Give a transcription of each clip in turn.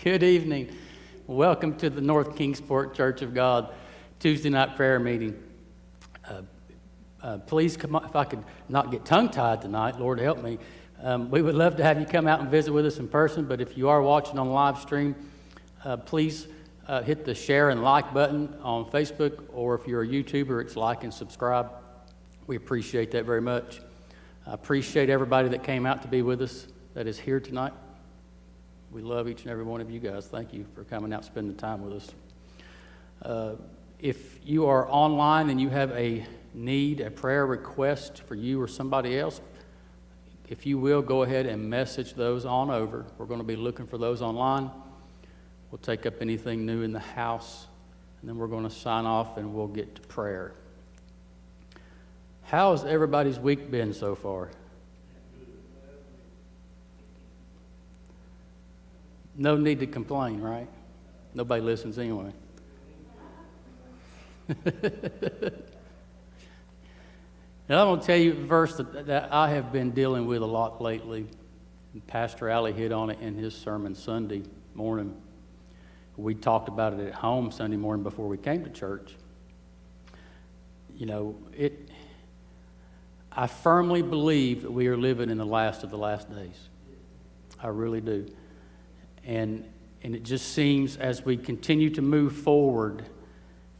Good evening. Welcome to the North Kingsport Church of God Tuesday night prayer meeting. Please come on, if I could not get tongue-tied tonight, Lord help me. We would love to have you come out and visit with us in person, but if you are watching on live stream, please hit the share and like button on Facebook, or if you're a YouTuber, it's like and subscribe. We appreciate that very much. I appreciate everybody that came out to be with us that is here tonight. We love each and every one of you guys. Thank you for coming out and spending time with us. If you are online and you have a need, a prayer request for you or somebody else, if you will, go ahead and message those on over. We're going to be looking for those online. We'll take up anything new in the house, and then we're going to sign off and we'll get to prayer. How has everybody's week been so far? No need to complain, right? Nobody listens anyway. Now, I'm going to tell you a verse that I have been dealing with a lot lately. Pastor Alley hit on it in his sermon Sunday morning. We talked about it at home Sunday morning before we came to church. You know, I firmly believe that we are living in the last of the last days. I really do. And it just seems as we continue to move forward,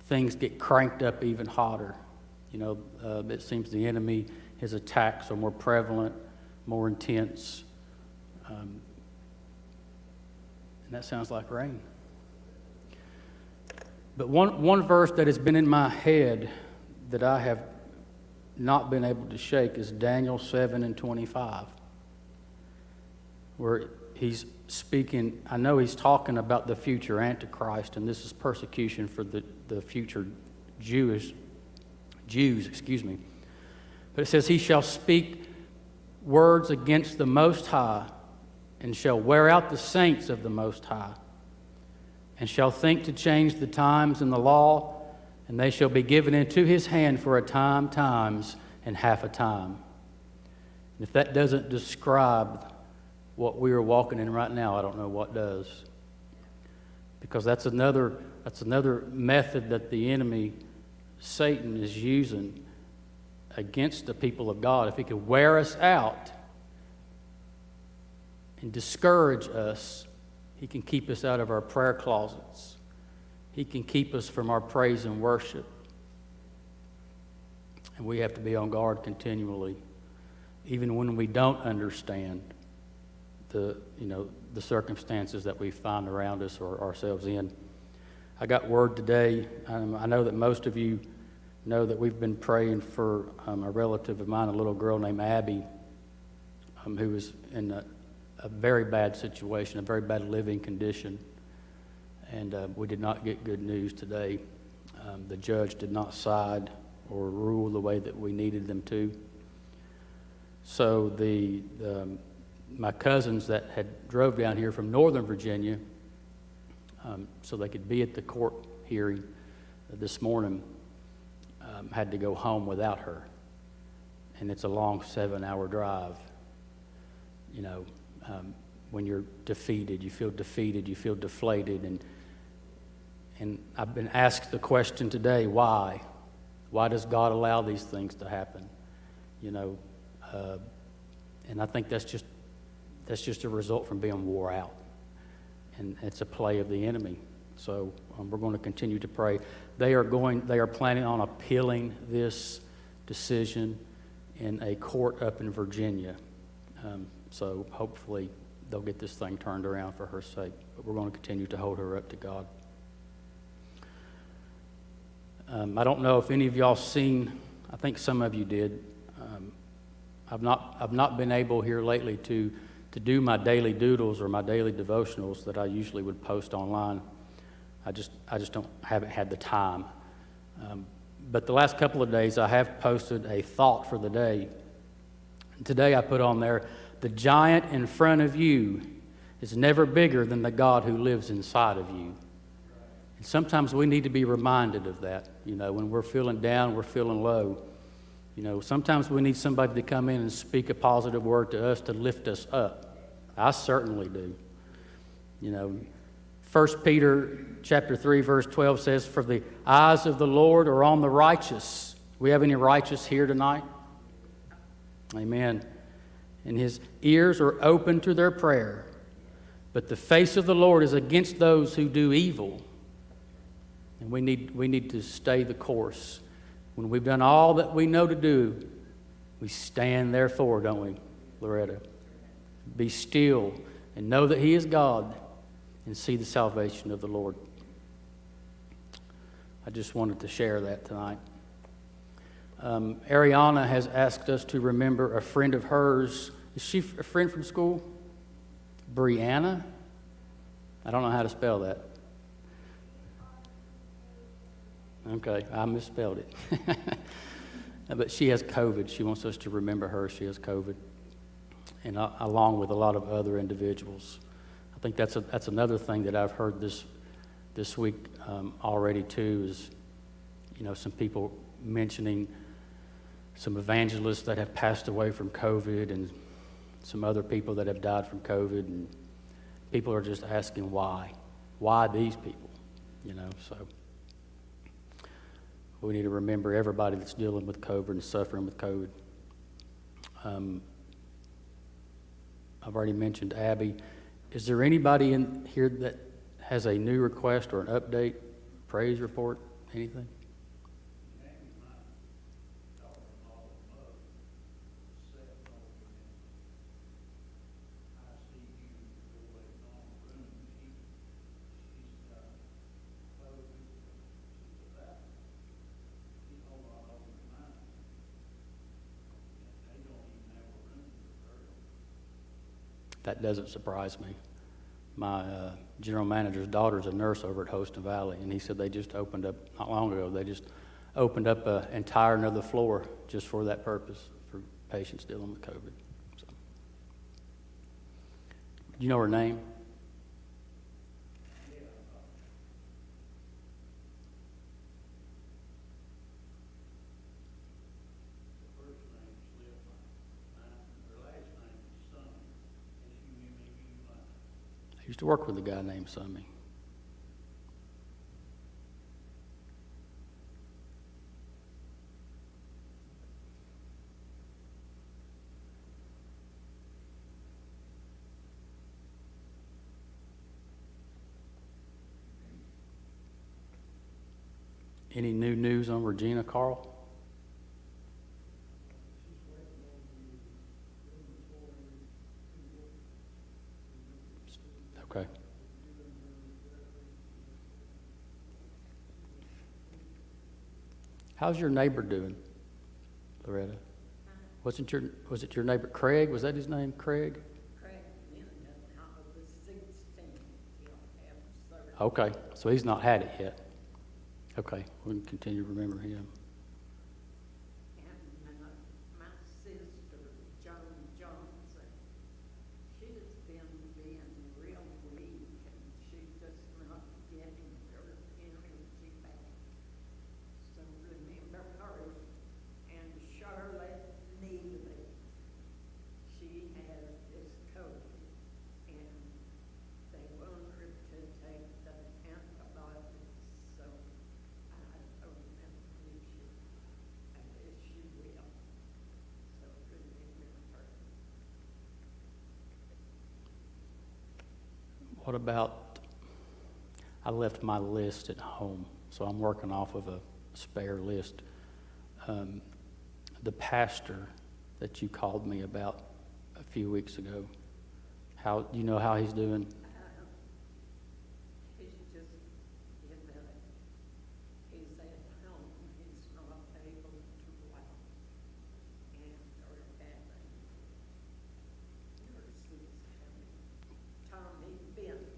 things get cranked up even hotter. You know, it seems the enemy, his attacks are more prevalent, more intense. And that sounds like rain. But one verse that has been in my head that I have not been able to shake is Daniel 7:25, where he's speaking. I know he's talking about the future Antichrist, and this is persecution for the future Jews, But it says, he shall speak words against the Most High, and shall wear out the saints of the Most High, and shall think to change the times and the law, and they shall be given into his hand for a time, times, and half a time. And if that doesn't describe what we are walking in right now, I don't know what does. Because that's another method that the enemy, Satan, is using against the people of God. If he could wear us out and discourage us, he can keep us out of our prayer closets. He can keep us from our praise and worship. And we have to be on guard continually, even when we don't understand the circumstances that we find around us or ourselves in. I got word today. I know that most of you know that we've been praying for a relative of mine, a little girl named Abby, who was in a very bad situation, a very bad living condition. And we did not get good news today. The judge did not side or rule the way that we needed them to. So my cousins that had drove down here from Northern Virginia so they could be at the court hearing this morning had to go home without her. And it's a long 7-hour drive. You know, when you're defeated, you feel deflated. And I've been asked the question today, why? Why does God allow these things to happen? You know, and I think that's just a result from being wore out. And it's a play of the enemy. So we're going to continue to pray. They are planning on appealing this decision in a court up in Virginia. So hopefully they'll get this thing turned around for her sake. But we're going to continue to hold her up to God. I don't know if any of y'all seen, I think some of you did. I've not been able here lately to do my daily doodles or my daily devotionals that I usually would post online. I just haven't had the time. But the last couple of days I have posted a thought for the day. Today I put on there, the giant in front of you is never bigger than the God who lives inside of you. And sometimes we need to be reminded of that. You know, when we're feeling down, we're feeling low. You know, sometimes we need somebody to come in and speak a positive word to us to lift us up. I certainly do. You know, 1 Peter chapter 3, verse 12 says, "For the eyes of the Lord are on the righteous." We have any righteous here tonight? Amen. "And his ears are open to their prayer. But the face of the Lord is against those who do evil." And we need to stay the course. When we've done all that we know to do, we stand therefore, don't we, Loretta? Be still and know that he is God, and see the salvation of the Lord. I just wanted to share that tonight. Ariana has asked us to remember a friend of hers. Is she a friend from school? Brianna? I don't know how to spell that. Okay, I misspelled it. But she has COVID. She wants us to remember her. She has COVID, and along with a lot of other individuals. I think that's another thing that I've heard this week already too. Is some people mentioning some evangelists that have passed away from COVID, and some other people that have died from COVID, and people are just asking why these people, So we need to remember everybody that's dealing with COVID and suffering with COVID. I've already mentioned Abby. Is there anybody in here that has a new request or an update, praise report, anything? That doesn't surprise me. My general manager's daughter's a nurse over at Hostel Valley, and he said they just opened up, not long ago, they just opened up an entire another floor just for that purpose, for patients dealing with COVID. So. Do you know her name? I used to work with a guy named Summy. Any new news on Regina, Carl? Okay. How's your neighbor doing, Loretta? Was it your neighbor Craig? Was that his name, Craig? Craig, was 16. He'll have 30. Okay, so he's not had it yet. Okay, we can continue to remember him. And my sister, Joan Johnson, she's been being real weak, and she's just not getting her energy back. So remember her. And Charlotte Neely, she has this COVID, and they want her to take the antibiotics. So I told them if she will. So remember her. What about, I left my list at home, so I'm working off of a spare list. The pastor that you called me about a few weeks ago, do you know how he's doing? He's just, he's at home, he's not able to go out, and or having nurses coming. Tommy Benton.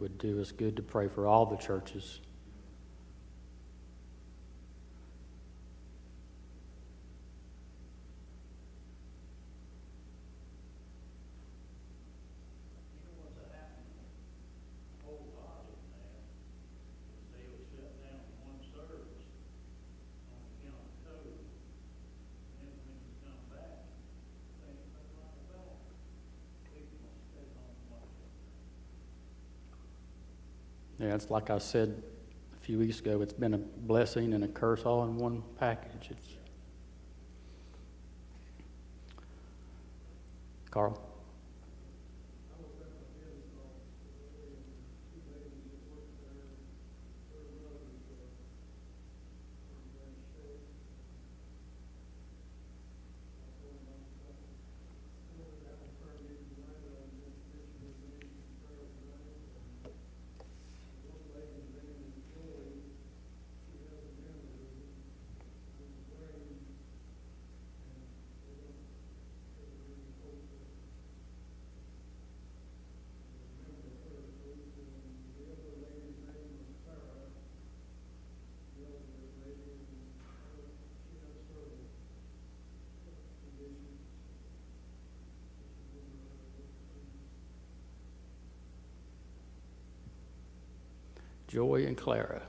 would do us good to pray for all the churches. Yeah, it's like I said a few weeks ago, it's been a blessing and a curse all in one package. Carl? Joy and Clara.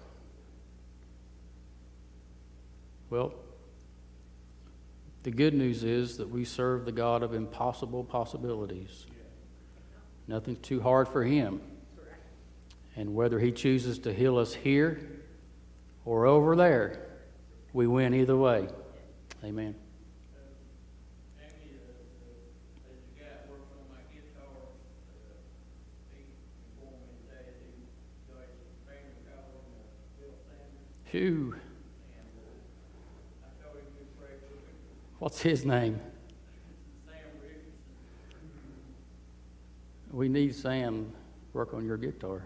Well, the good news is that we serve the God of impossible possibilities. Nothing's too hard for him. And whether he chooses to heal us here or over there, we win either way. Amen. Phew. What's his name? We need Sam to work on your guitar.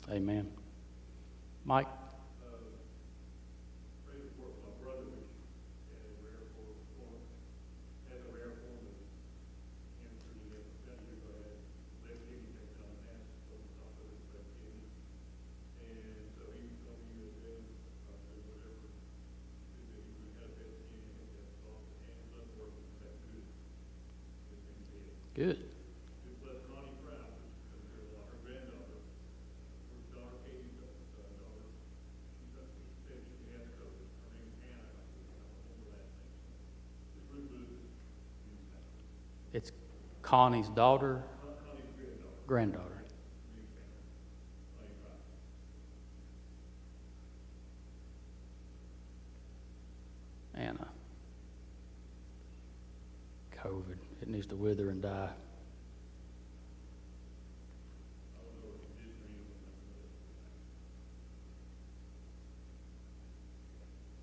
Amen. Mike? Good. It's Connie's daughter, granddaughter. Anna. COVID. It needs to wither and die.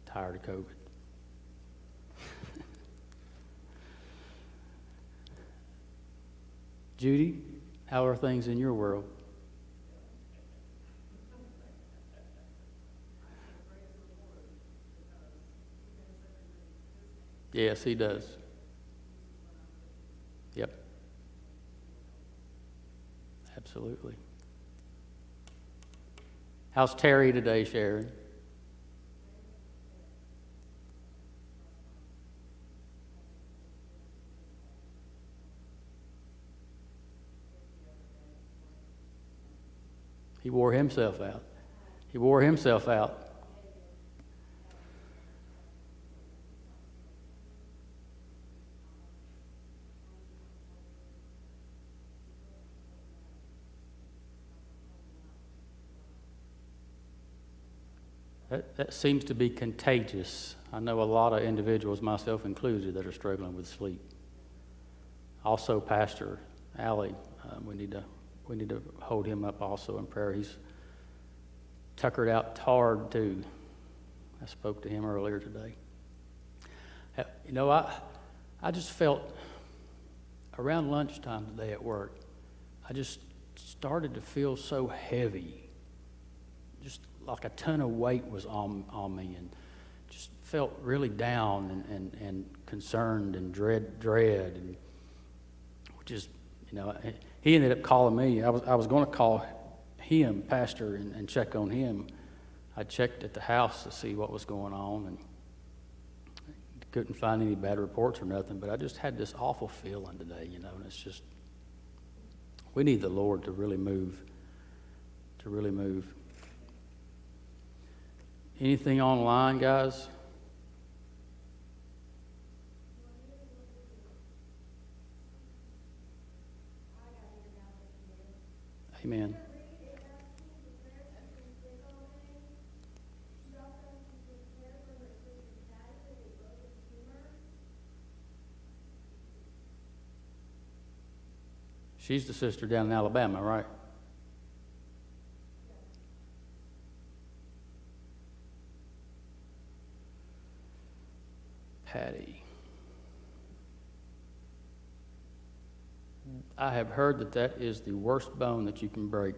Tired of COVID. Judy, how are things in your world? Yes, he does. Yep. Absolutely. How's Terry today, Sharon? He wore himself out. He wore himself out. That seems to be contagious. I know a lot of individuals, myself included, that are struggling with sleep. Also, Pastor Allie, we need to hold him up also in prayer. He's tuckered out tired too. I spoke to him earlier today. You know, I just felt around lunchtime today at work, I just started to feel so heavy. Just like a ton of weight was on me, and just felt really down and concerned and dread, and which is, he ended up calling me. I was going to call him, pastor, and check on him. I checked at the house to see what was going on, and couldn't find any bad reports or nothing, but I just had this awful feeling today, and it's just, we need the Lord to really move, Anything online, guys? Amen. She's the sister down in Alabama, right? Patty. I have heard that is the worst bone that you can break.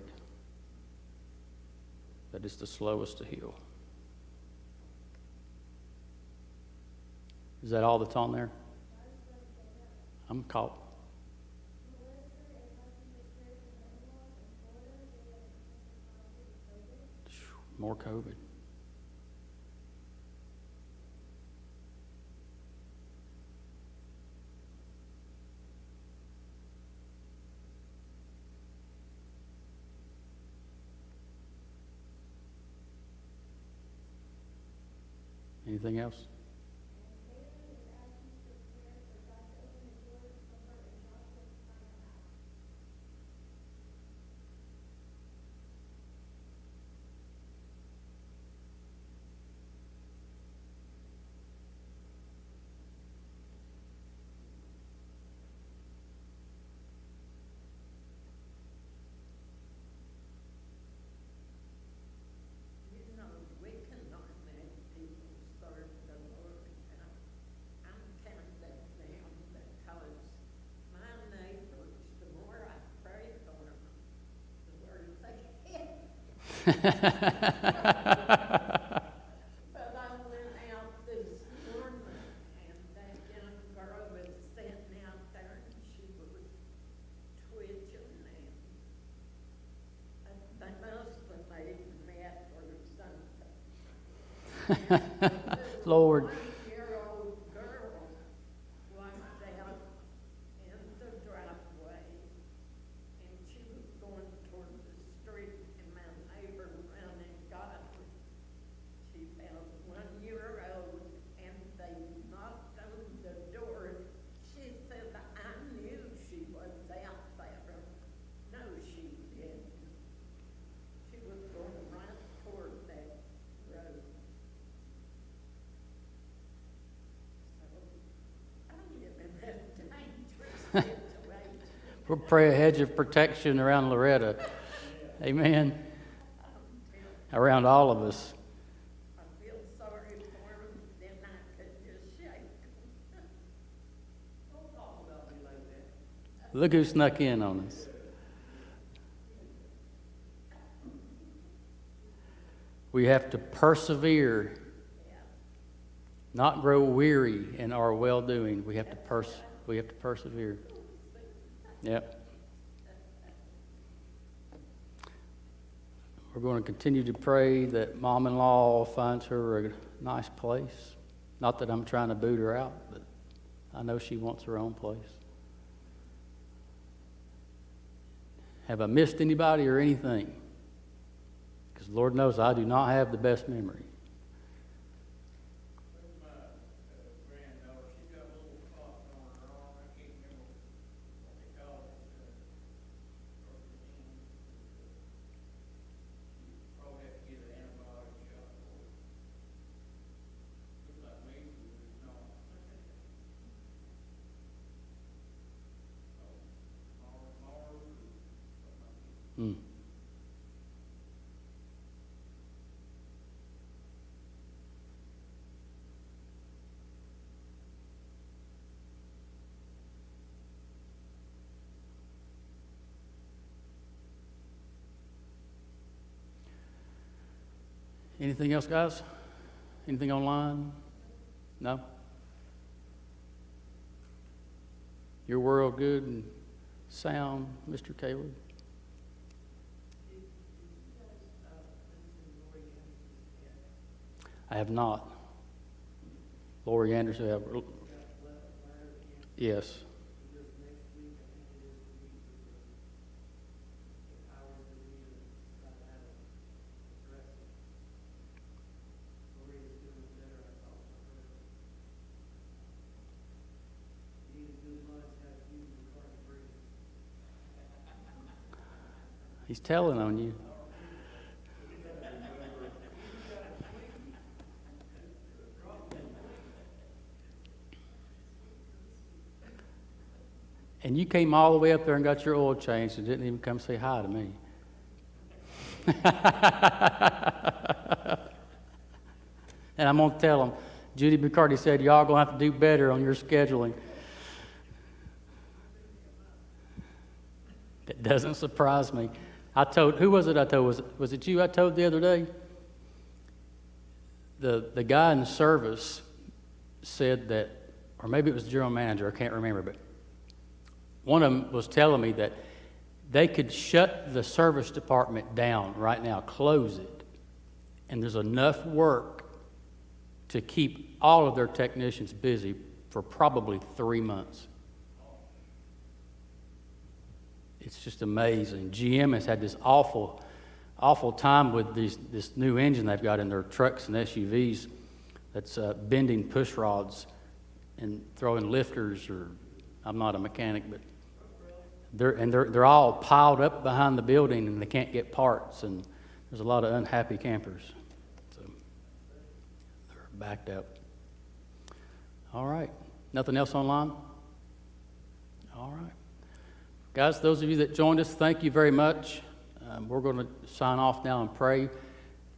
That is the slowest to heal. Is that all that's on there? I'm caught. More COVID. Anything else? We cannot make people serve the Lord. I'm counting them because my neighbors, the more I pray for them, the worse they get. But I went out this morning and that young girl was sitting out there and she was twitching and they must have made meth or something. Lord. 1-year-old girl was out in the driveway, and she was going toward the street, and my neighbor ran and got her. She found 1-year-old, and they knocked on the door. She said, I knew she was out there. No, she didn't. She was going right toward that road. We'll pray a hedge of protection around Loretta. Amen. Around all of us. I feel sorry for him, then I could just shake him. Don't talk about me like that. Look who snuck in on us. We have to persevere, not grow weary in our well-doing. We have to persevere. Yep. We're going to continue to pray that mom-in-law finds her a nice place. Not that I'm trying to boot her out, but I know she wants her own place. Have I missed anybody or anything? Because Lord knows I do not have the best memory. Anything else, guys? Anything online? No? Your world good and sound, Mr. Caleb? I have not. Lori Anderson, yes. He's telling on you. And you came all the way up there and got your oil changed and didn't even come say hi to me. And I'm going to tell them, Judy McCarty said, y'all going to have to do better on your scheduling. That doesn't surprise me. I told, who was it I told? Was it you I told the other day? The guy in the service said that, or maybe it was the general manager, I can't remember, but one of them was telling me that they could shut the service department down right now, close it, and there's enough work to keep all of their technicians busy for probably 3 months. It's just amazing. GM has had this awful time with this new engine they've got in their trucks and SUVs that's bending push rods and throwing lifters, or I'm not a mechanic, but they're all piled up behind the building and they can't get parts, and there's a lot of unhappy campers. So they're backed up. All right. Nothing else online? All right. Guys, those of you that joined us, thank you very much. We're going to sign off now and pray.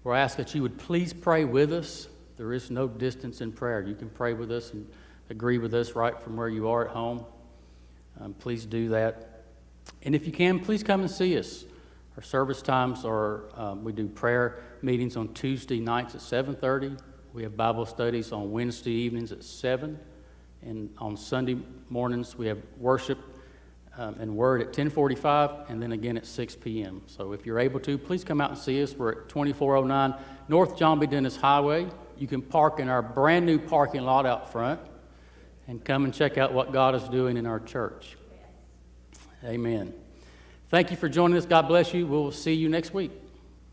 We're asking that you would please pray with us. There is no distance in prayer. You can pray with us and agree with us right from where you are at home. Please do that. And if you can, please come and see us. Our service times are, we do prayer meetings on Tuesday nights at 7:30. We have Bible studies on Wednesday evenings at 7. And on Sunday mornings, we have worship and word at 10:45, and then again at 6 p.m. So if you're able to, please come out and see us. We're at 2409 North John B. Dennis Highway. You can park in our brand new parking lot out front and come and check out what God is doing in our church. Amen. Thank you for joining us. God bless you. We'll see you next week.